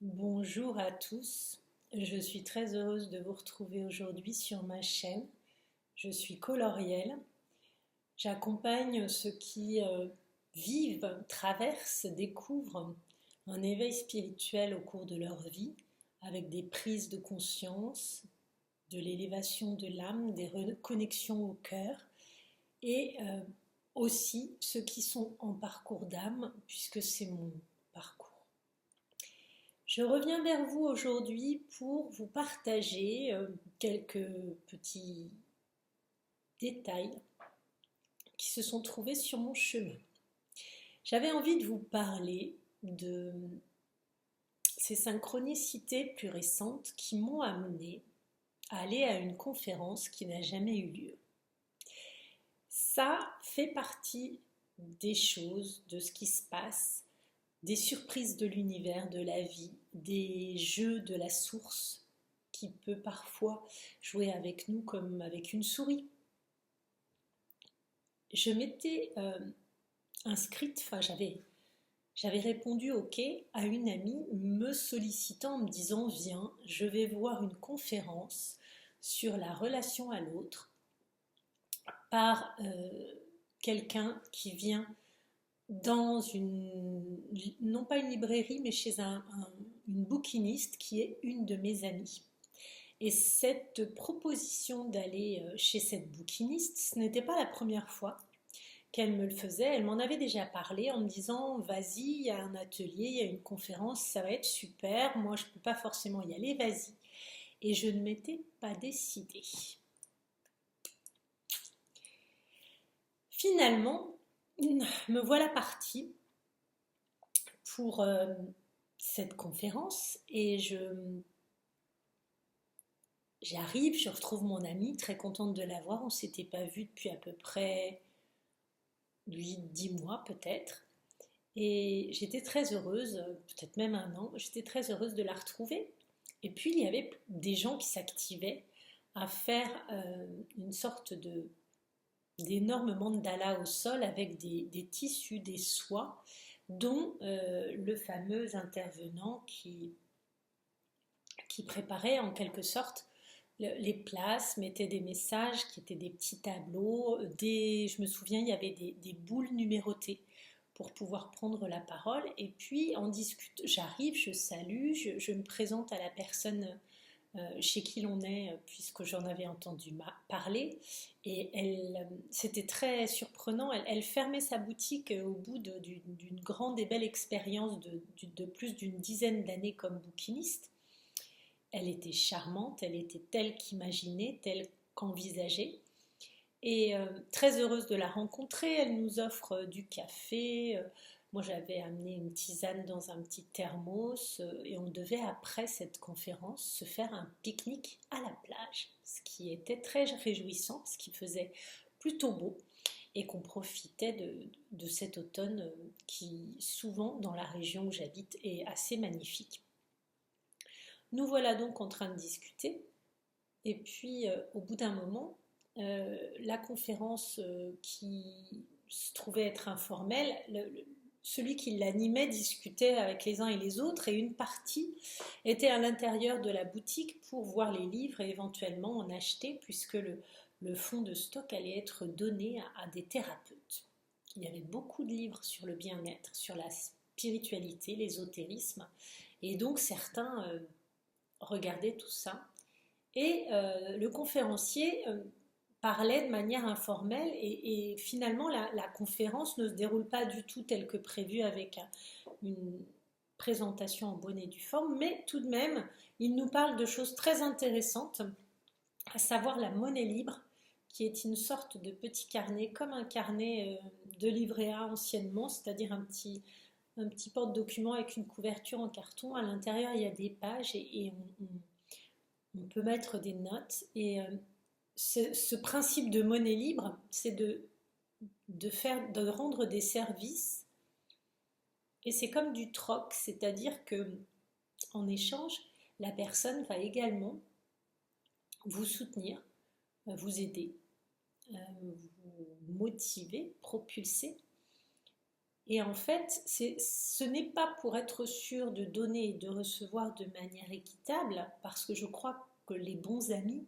Bonjour à tous, je suis très heureuse de vous retrouver aujourd'hui sur ma chaîne. Je suis Colorielle, j'accompagne ceux qui vivent, traversent, découvrent un éveil spirituel au cours de leur vie avec des prises de conscience, de l'élévation de l'âme, des reconnexions au cœur et aussi ceux qui sont en parcours d'âme puisque c'est mon parcours. Je reviens vers vous aujourd'hui pour vous partager quelques petits détails qui se sont trouvés sur mon chemin. J'avais envie de vous parler de ces synchronicités plus récentes qui m'ont amené à aller à une conférence qui n'a jamais eu lieu. Ça fait partie des choses, de ce qui se passe, des surprises de l'univers, de la vie, des jeux de la source qui peut parfois jouer avec nous comme avec une souris. Je m'étais inscrite, j'avais répondu OK à une amie me sollicitant en me disant viens, je vais voir une conférence sur la relation à l'autre par quelqu'un qui vient dans non pas une librairie, mais chez une bouquiniste qui est une de mes amies. Et cette proposition d'aller chez cette bouquiniste, ce n'était pas la première fois qu'elle me le faisait. Elle m'en avait déjà parlé en me disant vas-y, il y a un atelier, il y a une conférence, ça va être super, moi je ne peux pas forcément y aller, vas-y. Et je ne m'étais pas décidée. Finalement, me voilà partie pour cette conférence et j'arrive, je retrouve mon amie, très contente de la voir. On ne s'était pas vu depuis à peu près 8-10 mois peut-être. Et j'étais très heureuse, peut-être même un an, j'étais très heureuse de la retrouver. Et puis il y avait des gens qui s'activaient à faire une sorte d'énormes mandalas au sol avec des tissus, des soies, dont le fameux intervenant qui préparait en quelque sorte les places, mettait des messages qui étaient des petits tableaux, je me souviens, il y avait des boules numérotées pour pouvoir prendre la parole. Et puis on discute, j'arrive, je salue, je me présente à la personne chez qui l'on est, puisque j'en avais entendu parler. Et c'était très surprenant. Elle fermait sa boutique au bout d'une grande et belle expérience de plus d'une dizaine d'années comme bouquiniste. Elle était charmante, elle était telle qu'imaginée, telle qu'envisagée. Et très heureuse de la rencontrer, elle nous offre du café. Moi, j'avais amené une tisane dans un petit thermos et on devait, après cette conférence, se faire un pique-nique à la plage, ce qui était très réjouissant, ce qui faisait plutôt beau et qu'on profitait de cet automne qui, souvent, dans la région où j'habite, est assez magnifique. Nous voilà donc en train de discuter et puis, au bout d'un moment, la conférence qui se trouvait être informelle, celui qui l'animait discutait avec les uns et les autres et une partie était à l'intérieur de la boutique pour voir les livres et éventuellement en acheter puisque le fonds de stock allait être donné à des thérapeutes. Il y avait beaucoup de livres sur le bien-être, sur la spiritualité, l'ésotérisme et donc certains regardaient tout ça et le conférencier parlait de manière informelle et finalement la conférence ne se déroule pas du tout telle que prévue avec une présentation en bonne et due forme, mais tout de même il nous parle de choses très intéressantes, à savoir la monnaie libre qui est une sorte de petit carnet comme un carnet de livret A anciennement, c'est-à-dire un petit porte-document avec une couverture en carton. À l'intérieur il y a des pages et on peut mettre des notes et ce principe de monnaie libre, c'est de rendre des services, et c'est comme du troc, c'est-à-dire que en échange, la personne va également vous soutenir, vous aider, vous motiver, propulser. Et en fait, ce n'est pas pour être sûr de donner et de recevoir de manière équitable, parce que je crois que les bons amis,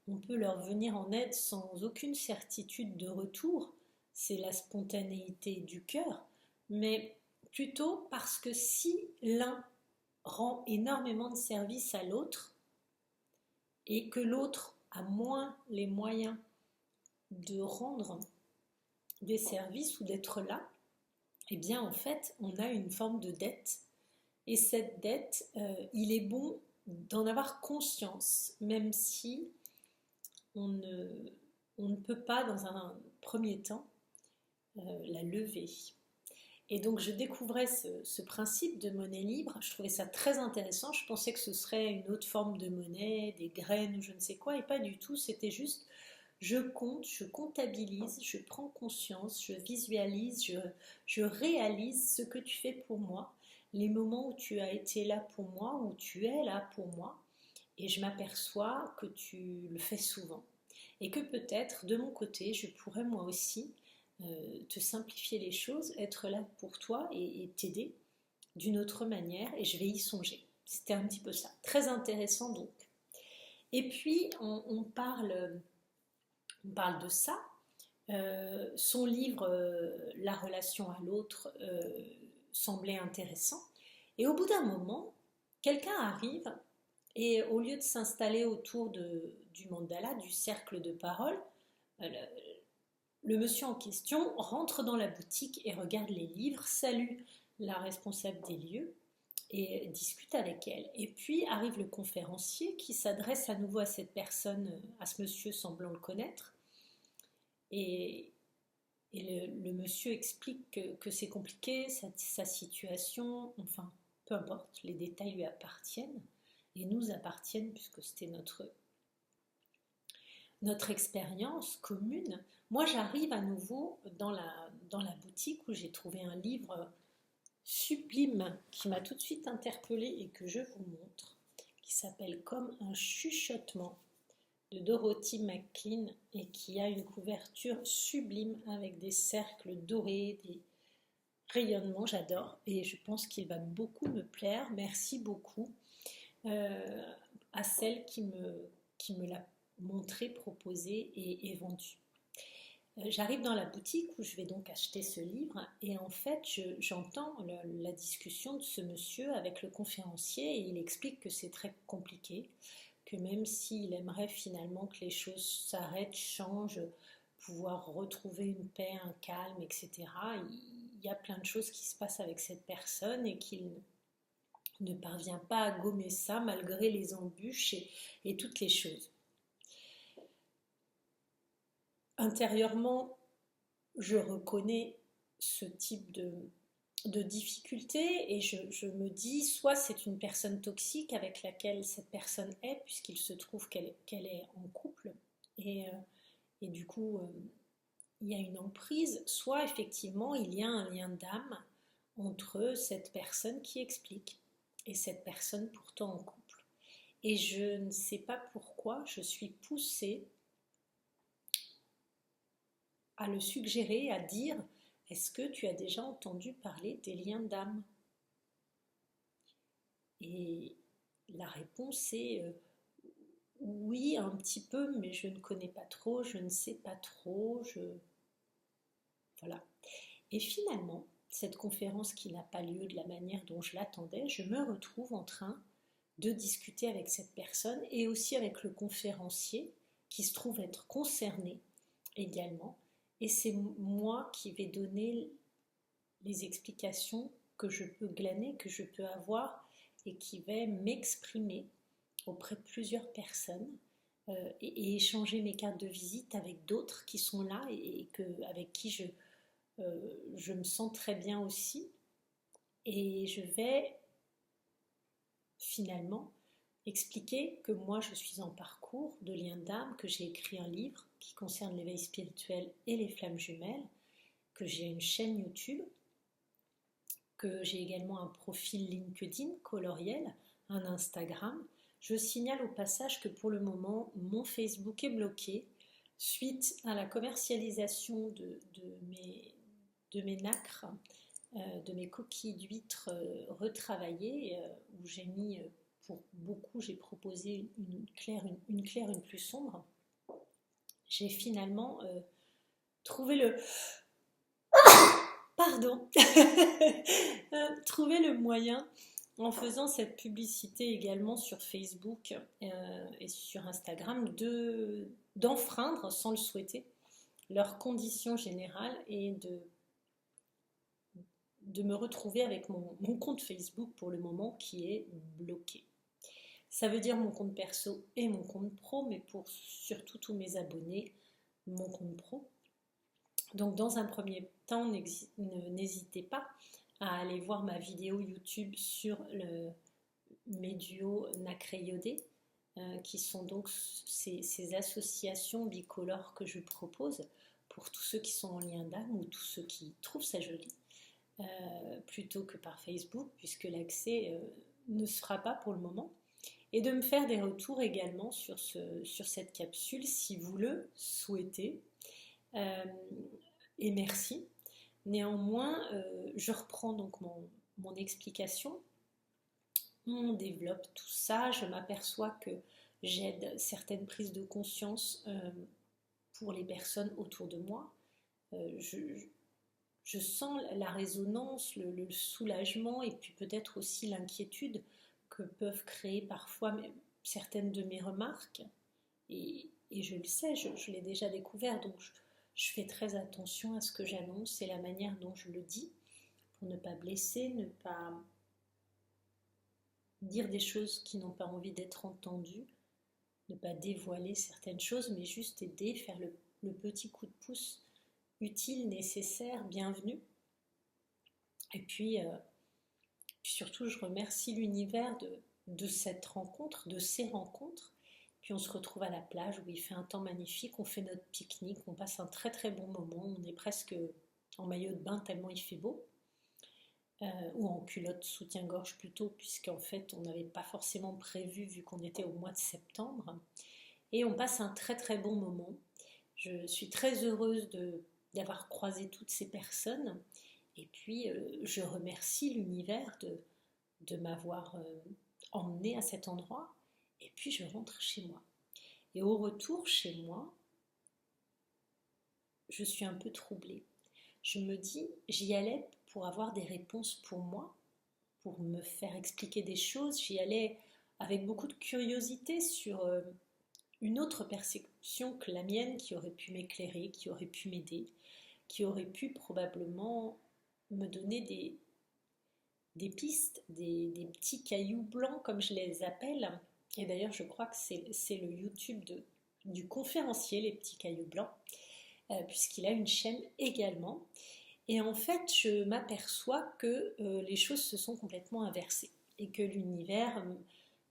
on peut leur venir en aide sans aucune certitude de retour, c'est la spontanéité du cœur, mais plutôt parce que si l'un rend énormément de service à l'autre et que l'autre a moins les moyens de rendre des services ou d'être là, eh bien en fait on a une forme de dette. Et cette dette, il est bon d'en avoir conscience, même si on ne peut pas dans un premier temps la lever. Et donc je découvrais ce principe de monnaie libre, je trouvais ça très intéressant, je pensais que ce serait une autre forme de monnaie, des graines ou je ne sais quoi, et pas du tout, c'était juste je compte, je comptabilise, je prends conscience, je visualise, je réalise ce que tu fais pour moi, les moments où tu as été là pour moi, où tu es là pour moi, et je m'aperçois que tu le fais souvent. Et que peut-être, de mon côté, je pourrais moi aussi te simplifier les choses, être là pour toi et t'aider d'une autre manière, et je vais y songer. C'était un petit peu ça. Très intéressant donc. Et puis, on parle de ça. Son livre La relation à l'autre semblait intéressant. Et au bout d'un moment, quelqu'un arrive et au lieu de s'installer autour du mandala, du cercle de parole, le monsieur en question rentre dans la boutique et regarde les livres, salue la responsable des lieux et discute avec elle. Et puis arrive le conférencier qui s'adresse à nouveau à cette personne, à ce monsieur semblant le connaître. Et le monsieur explique que c'est compliqué, sa situation, enfin, peu importe, les détails lui appartiennent et nous appartiennent puisque c'était notre expérience commune. Moi, j'arrive à nouveau dans la boutique où j'ai trouvé un livre sublime qui m'a tout de suite interpellée et que je vous montre, qui s'appelle Comme un chuchotement de Dorothy McLean et qui a une couverture sublime avec des cercles dorés, des rayonnements, j'adore et je pense qu'il va beaucoup me plaire. Merci beaucoup à celle qui me l'a montré, proposé et vendu. J'arrive dans la boutique où je vais donc acheter ce livre et en fait j'entends la discussion de ce monsieur avec le conférencier et il explique que c'est très compliqué, que même s'il aimerait finalement que les choses s'arrêtent, changent, pouvoir retrouver une paix, un calme, etc., il y a plein de choses qui se passent avec cette personne et qu'il ne parvient pas à gommer ça malgré les embûches et toutes les choses. Intérieurement, je reconnais ce type de difficulté et je me dis soit c'est une personne toxique avec laquelle cette personne est puisqu'il se trouve qu'elle est en couple et du coup il y a une emprise, soit effectivement il y a un lien d'âme entre cette personne qui explique et cette personne pourtant en couple. Et je ne sais pas pourquoi je suis poussée à le suggérer, à dire est-ce que tu as déjà entendu parler des liens d'âme? Et la réponse est oui, un petit peu, mais je ne connais pas trop, je ne sais pas trop, voilà. Et finalement, cette conférence qui n'a pas lieu de la manière dont je l'attendais, je me retrouve en train de discuter avec cette personne et aussi avec le conférencier qui se trouve être concerné également. Et c'est moi qui vais donner les explications que je peux glaner, que je peux avoir et qui vais m'exprimer auprès de plusieurs personnes et échanger mes cartes de visite avec d'autres qui sont là et avec qui je me sens très bien aussi. Et je vais finalement expliquer que moi je suis en parcours de lien d'âme, que j'ai écrit un livre qui concerne l'éveil spirituel et les flammes jumelles, que j'ai une chaîne YouTube, que j'ai également un profil LinkedIn coloriel, un Instagram. Je signale au passage que pour le moment, mon Facebook est bloqué suite à la commercialisation de mes nacres, de mes coquilles d'huîtres retravaillées, où j'ai mis, pour beaucoup, j'ai proposé une claire, une plus sombre. J'ai finalement trouvé le... Pardon. Trouver le moyen, en faisant cette publicité également sur Facebook et sur Instagram, d'enfreindre, sans le souhaiter, leurs conditions générales et de me retrouver avec mon compte Facebook pour le moment qui est bloqué. Ça veut dire mon compte perso et mon compte pro, mais pour surtout tous mes abonnés, mon compte pro. Donc dans un premier temps, n'hésitez pas à aller voir ma vidéo YouTube sur mes duos nacré iodé, qui sont donc ces associations bicolores que je propose pour tous ceux qui sont en lien d'âme ou tous ceux qui trouvent ça joli, plutôt que par Facebook, puisque l'accès ne se fera pas pour le moment. Et de me faire des retours également sur cette capsule si vous le souhaitez. Et merci. Néanmoins, je reprends donc mon explication. On développe tout ça. Je m'aperçois que j'aide certaines prises de conscience pour les personnes autour de moi. Je sens la résonance, le soulagement et puis peut-être aussi l'inquiétude que peuvent créer parfois certaines de mes remarques. Et je le sais, je l'ai déjà découvert, donc je fais très attention à ce que j'annonce et la manière dont je le dis, pour ne pas blesser, ne pas dire des choses qui n'ont pas envie d'être entendues, ne pas dévoiler certaines choses, mais juste aider, faire le petit coup de pouce utile, nécessaire, bienvenu. Et puis surtout, je remercie l'univers de cette rencontre, de ces rencontres. Puis on se retrouve à la plage où il fait un temps magnifique, on fait notre pique-nique, on passe un très très bon moment, on est presque en maillot de bain tellement il fait beau, ou en culotte soutien-gorge plutôt, puisqu'en fait on n'avait pas forcément prévu vu qu'on était au mois de septembre. Et on passe un très très bon moment. Je suis très heureuse d'avoir croisé toutes ces personnes. Et puis je remercie l'univers de m'avoir emmenée à cet endroit. Et puis je rentre chez moi. Et au retour chez moi, je suis un peu troublée. Je me dis, j'y allais pour avoir des réponses pour moi, pour me faire expliquer des choses. J'y allais avec beaucoup de curiosité sur une autre perception que la mienne qui aurait pu m'éclairer, qui aurait pu m'aider, qui aurait pu probablement me donner des pistes, des petits cailloux blancs comme je les appelle. Et d'ailleurs, je crois que c'est le YouTube du conférencier, les petits cailloux blancs, puisqu'il a une chaîne également. Et en fait, je m'aperçois que les choses se sont complètement inversées et que l'univers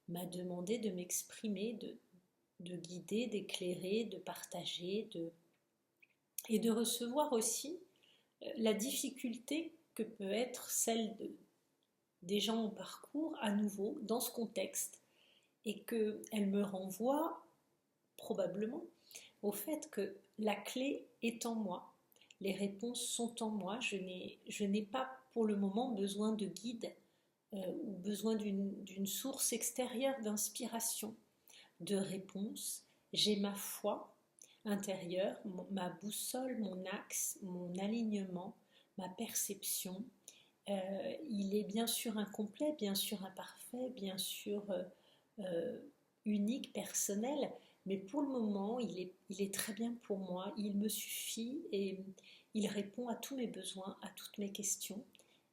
m'a demandé de m'exprimer, de guider, d'éclairer, de partager, et de recevoir aussi la difficulté que peut être celle des gens en parcours à nouveau dans ce contexte, et qu'elle me renvoie probablement au fait que la clé est en moi, les réponses sont en moi, je n'ai pas pour le moment besoin de guide ou besoin d'une source extérieure d'inspiration, de réponse. J'ai ma foi intérieure, ma boussole, mon axe, mon alignement, ma perception. Il est bien sûr incomplet, bien sûr imparfait, bien sûr unique, personnel, mais pour le moment, il est très bien pour moi, il me suffit et il répond à tous mes besoins, à toutes mes questions,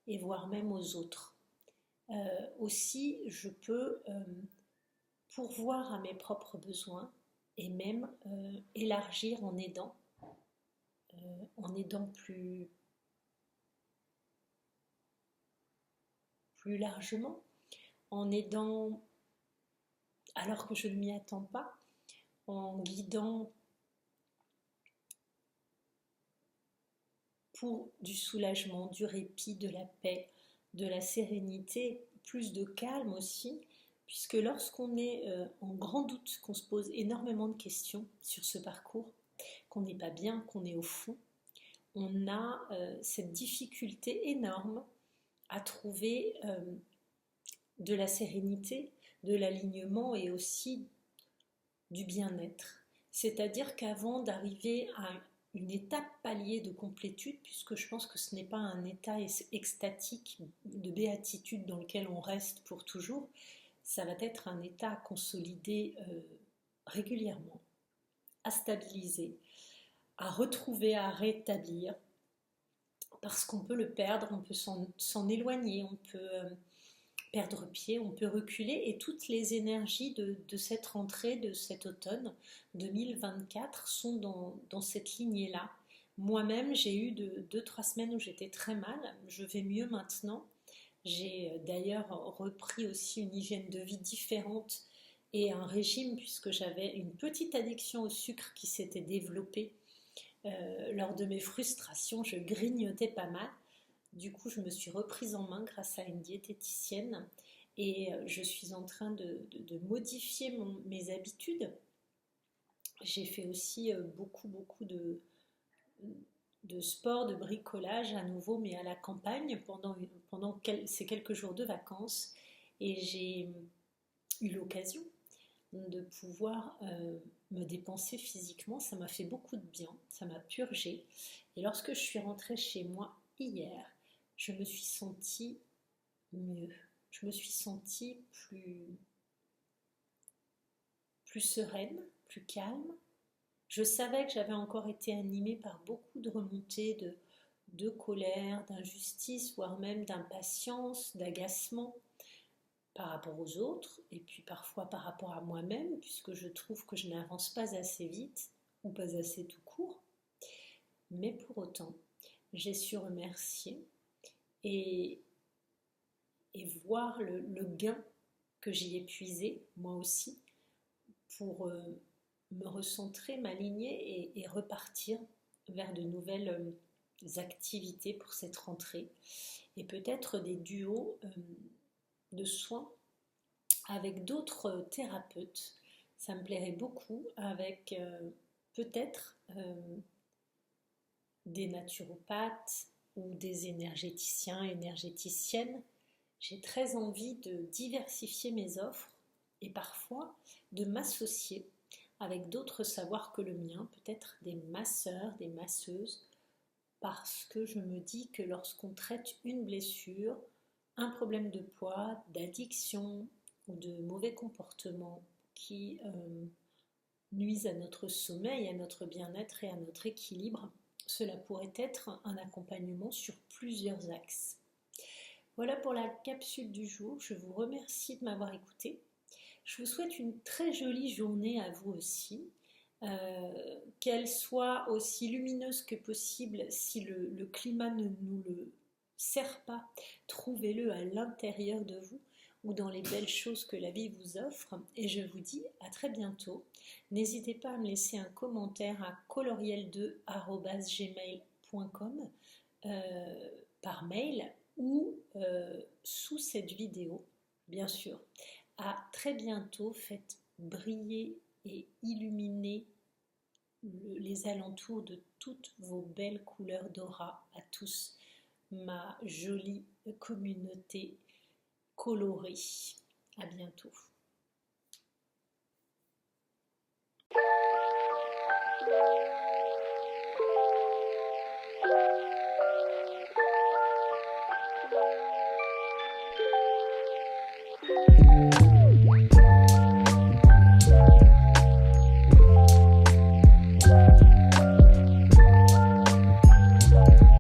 et voire même aux autres. Aussi, je peux pourvoir à mes propres besoins et même élargir en aidant plus largement, en aidant alors que je ne m'y attends pas, en guidant pour du soulagement, du répit, de la paix, de la sérénité, plus de calme aussi, puisque lorsqu'on est en grand doute, qu'on se pose énormément de questions sur ce parcours, qu'on n'est pas bien, qu'on est au fond, on a cette difficulté énorme à trouver de la sérénité, de l'alignement et aussi du bien-être. C'est-à-dire qu'avant d'arriver à une étape palier de complétude, puisque je pense que ce n'est pas un état extatique de béatitude dans lequel on reste pour toujours, ça va être un état à consolider régulièrement, à stabiliser, à retrouver, à rétablir, parce qu'on peut le perdre, on peut s'en éloigner, on peut perdre pied, on peut reculer, et toutes les énergies de cette rentrée, de cet automne 2024 sont dans cette lignée-là. Moi-même, j'ai eu 2-3 semaines où j'étais très mal, je vais mieux maintenant. J'ai d'ailleurs repris aussi une hygiène de vie différente et un régime, puisque j'avais une petite addiction au sucre qui s'était développée. Lors de mes frustrations, je grignotais pas mal. Du coup, je me suis reprise en main grâce à une diététicienne et je suis en train de modifier mes habitudes. J'ai fait aussi beaucoup de sport, de bricolage à nouveau, mais à la campagne pendant ces quelques jours de vacances. Et j'ai eu l'occasion de pouvoir me dépenser physiquement. Ça m'a fait beaucoup de bien, ça m'a purgé. Et lorsque je suis rentrée chez moi hier, je me suis sentie mieux. Je me suis sentie plus sereine, plus calme. Je savais que j'avais encore été animée par beaucoup de remontées de colère, d'injustice, voire même d'impatience, d'agacement par rapport aux autres, et puis parfois par rapport à moi-même, puisque je trouve que je n'avance pas assez vite, ou pas assez tout court. Mais pour autant, j'ai su remercier et voir le gain que j'y ai puisé, moi aussi, pour me recentrer, m'aligner et repartir vers de nouvelles activités pour cette rentrée. Et peut-être des duos de soins avec d'autres thérapeutes. Ça me plairait beaucoup, avec peut-être des naturopathes ou des énergéticiens, énergéticiennes. J'ai très envie de diversifier mes offres et parfois de m'associer avec d'autres savoirs que le mien, peut-être des masseurs, des masseuses, parce que je me dis que lorsqu'on traite une blessure, un problème de poids, d'addiction ou de mauvais comportement qui nuisent à notre sommeil, à notre bien-être et à notre équilibre, cela pourrait être un accompagnement sur plusieurs axes. Voilà pour la capsule du jour. Je vous remercie de m'avoir écouté. Je vous souhaite une très jolie journée à vous aussi. Qu'elle soit aussi lumineuse que possible. Si le climat ne nous le sert pas, trouvez-le à l'intérieur de vous ou dans les belles choses que la vie vous offre. Et je vous dis à très bientôt. N'hésitez pas à me laisser un commentaire à coloriel2@gmail.com par mail ou sous cette vidéo, bien sûr. À très bientôt, faites briller et illuminer les alentours de toutes vos belles couleurs d'aura à tous, ma jolie communauté colorée. À bientôt.